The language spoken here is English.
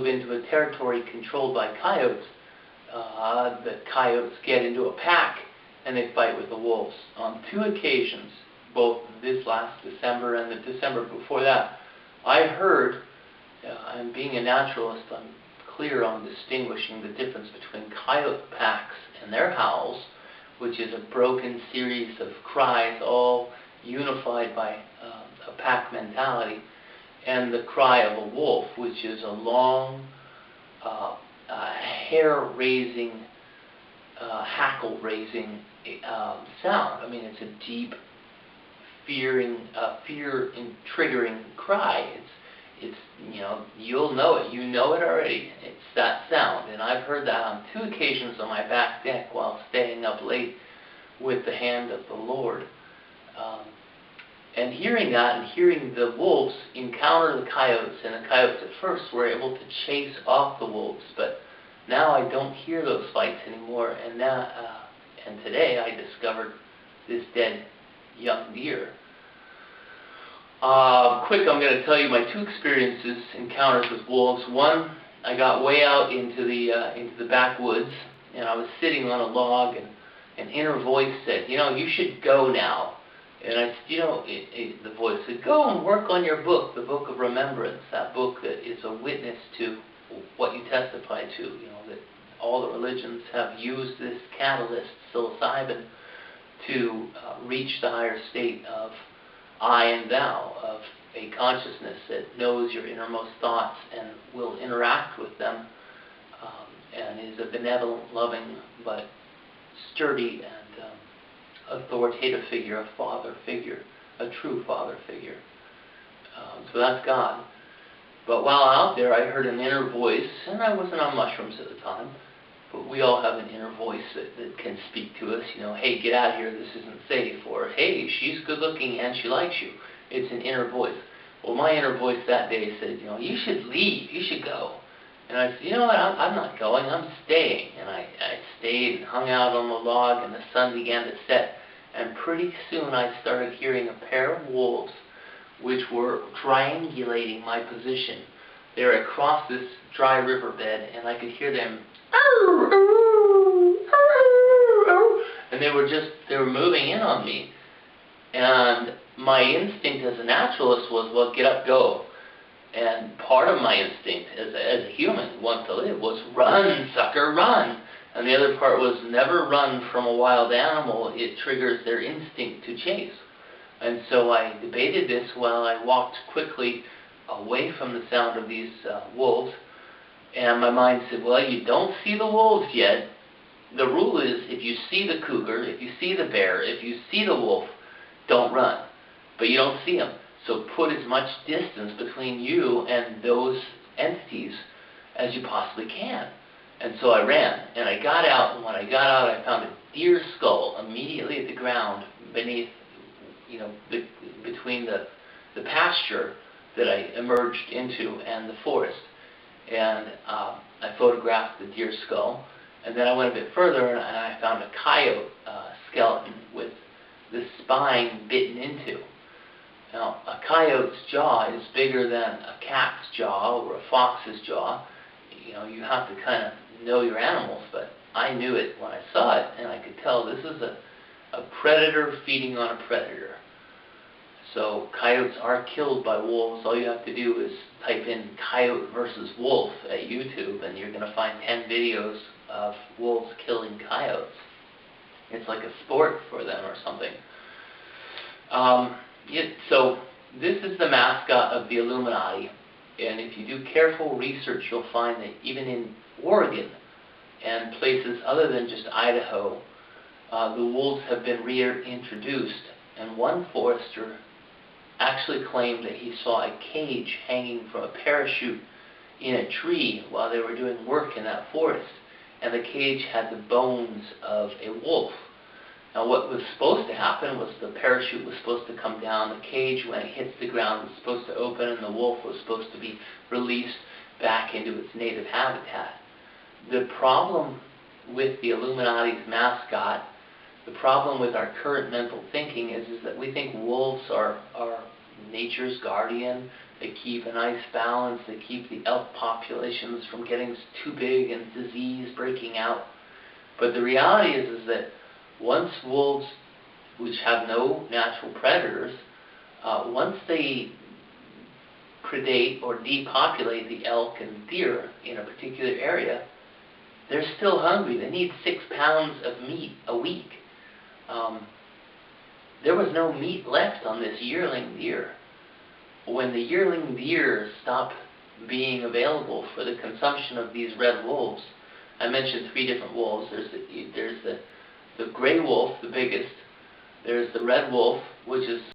move into a territory controlled by coyotes, the coyotes get into a pack and they fight with the wolves. On 2 occasions, both this last December and the December before that, I heard, and being a naturalist, I'm clear on distinguishing the difference between coyote packs and their howls, which is a broken series of cries all unified by a pack mentality, and the cry of a wolf, which is a long, hair-raising, hackle-raising sound. I mean, it's a deep, fear-triggering cry. It's you'll know it. You know it already. It's that sound, and I've heard that on 2 occasions on my back deck while staying up late with the hand of the Lord. And hearing that, and hearing the wolves encounter the coyotes, and the coyotes at first were able to chase off the wolves, but now I don't hear those fights anymore. And now, and today I discovered this dead young deer. Quick, I'm going to tell you my 2 encounters with wolves. One, I got way out into the backwoods, and I was sitting on a log, and an inner voice said, you should go now. And I said, the voice said, go and work on your book, the Book of Remembrance, that book that is a witness to what you testify to, that all the religions have used this catalyst, psilocybin, to reach the higher state of I and thou, of a consciousness that knows your innermost thoughts and will interact with them, and is a benevolent, loving, but sturdy and authoritative figure, a father figure, a true father figure. So that's God. But while out there, I heard an inner voice, and I wasn't on mushrooms at the time, but we all have an inner voice that can speak to us. Hey, get out of here, this isn't safe, or hey, she's good looking and she likes you. It's an inner voice. Well, my inner voice that day said, you should leave, you should go. And I said, what, I'm not going, I'm staying. And I stayed and hung out on the log, and the sun began to set. And pretty soon I started hearing a pair of wolves which were triangulating my position. They were across this dry riverbed, and I could hear them, and they were moving in on me. And my instinct as a naturalist was, well, get up, go. And part of my instinct as a human who wants to live was, run, sucker, run. And the other part was, never run from a wild animal. It triggers their instinct to chase. And so I debated this while I walked quickly away from the sound of these wolves. And my mind said, well, you don't see the wolves yet. The rule is, if you see the cougar, if you see the bear, if you see the wolf, don't run. But you don't see them. So put as much distance between you and those entities as you possibly can. And so I ran, and I got out, and when I got out, I found a deer skull immediately at the ground beneath, between the pasture that I emerged into and the forest. And I photographed the deer skull, and then I went a bit further, and I found a coyote skeleton with the spine bitten into. Now, a coyote's jaw is bigger than a cat's jaw or a fox's jaw. You have to kind of know your animals, but I knew it when I saw it, and I could tell this is a predator feeding on a predator. So coyotes are killed by wolves. All you have to do is type in coyote versus wolf at YouTube, and you're going to find 10 videos of wolves killing coyotes. It's like a sport for them or something. So this is the mascot of the Illuminati, and if you do careful research, you'll find that even in Oregon and places other than just Idaho, the wolves have been reintroduced. And one forester actually claimed that he saw a cage hanging from a parachute in a tree while they were doing work in that forest, and the cage had the bones of a wolf. Now, what was supposed to happen was the parachute was supposed to come down, the cage, when it hits the ground, was supposed to open, and the wolf was supposed to be released back into its native habitat. The problem with the Illuminati's mascot, the problem with our current mental thinking is that we think wolves are nature's guardian. They keep a nice balance. They keep the elk populations from getting too big and disease breaking out. But the reality is that once wolves, which have no natural predators, once they predate or depopulate the elk and deer in a particular area, they're still hungry. They need 6 pounds of meat a week. There was no meat left on this yearling deer. When the yearling deer stopped being available for the consumption of these red wolves, I mentioned 3 different wolves. There's the gray wolf, the biggest. There's the red wolf, which is